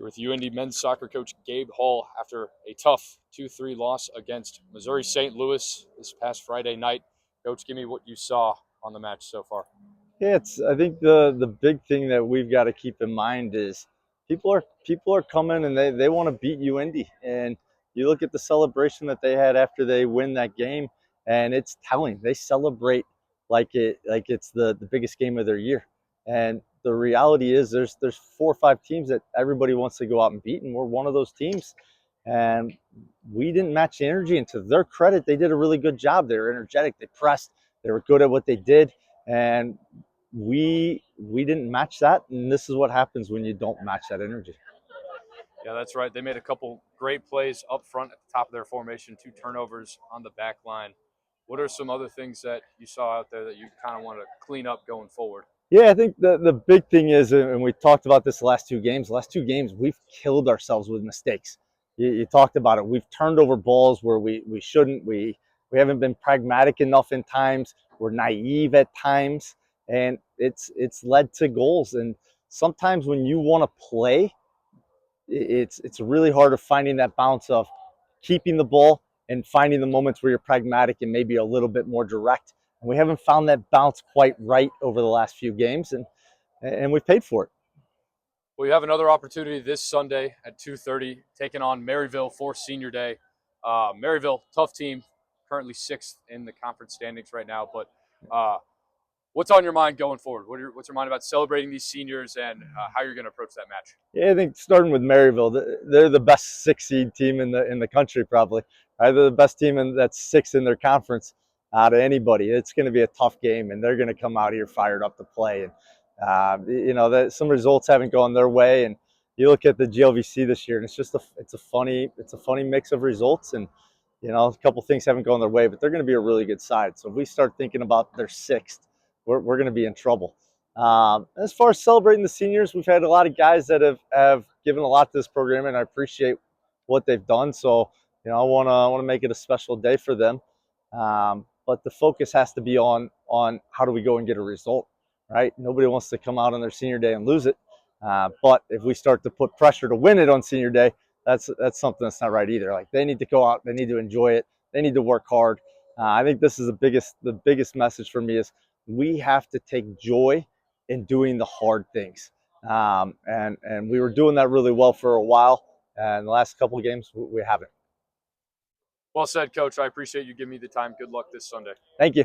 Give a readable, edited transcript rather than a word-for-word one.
Here with UIndy men's soccer coach Gabe Hall after a tough 2-3 loss against Missouri St. Louis this past Friday night. Coach, give me what you saw on the match so far. Yeah, I think the big thing that we've got to keep in mind is people are coming and they want to beat UIndy. And you look at the celebration that they had after they win that game, and it's telling. They celebrate like it's the biggest game of their year. And the reality is there's 4 or 5 teams that everybody wants to go out and beat, and we're one of those teams. And we didn't match the energy, and to their credit, they did a really good job. They were energetic, they pressed, they were good at what they did. And we didn't match that, and this is what happens when you don't match that energy. Yeah, that's right. They made a couple great plays up front at the top of their formation, 2 turnovers on the back line. What are some other things that you saw out there that you kind of want to clean up going forward? Yeah, I think the big thing is, and we talked about this the last two games, we've killed ourselves with mistakes. You talked about it. We've turned over balls where we shouldn't. We haven't been pragmatic enough in times. We're naive at times, and it's led to goals. And sometimes when you want to play, it's really hard of finding that balance of keeping the ball and finding the moments where you're pragmatic and maybe a little bit more direct. And we haven't found that balance quite right over the last few games, and we've paid for it. Well, you have another opportunity this Sunday at 2:30, taking on Maryville for Senior Day. Maryville, tough team, currently 6th in the conference standings right now. But what's on your mind going forward? What's your mind about celebrating these seniors and how you're going to approach that match? Yeah, I think starting with Maryville, they're the best 6 seed team in the country probably. Right? They're the best team that's 6th in their conference out of anybody. It's going to be a tough game, and they're going to come out here fired up to play. And some results haven't gone their way, and you look at the GLVC this year, and it's a funny mix of results, and a couple things haven't gone their way, but they're going to be a really good side. So if we start thinking about their 6th, we're going to be in trouble. As far as celebrating the seniors, we've had a lot of guys that have given a lot to this program, and I appreciate what they've done. So, I want to make it a special day for them. But the focus has to be on how do we go and get a result, right? Nobody wants to come out on their senior day and lose it. But if we start to put pressure to win it on senior day, that's something that's not right either. Like, they need to go out, they need to enjoy it, they need to work hard. I think this is the biggest message for me is we have to take joy in doing the hard things. And we were doing that really well for a while. And the last couple of games, we haven't. Well said, Coach. I appreciate you giving me the time. Good luck this Sunday. Thank you.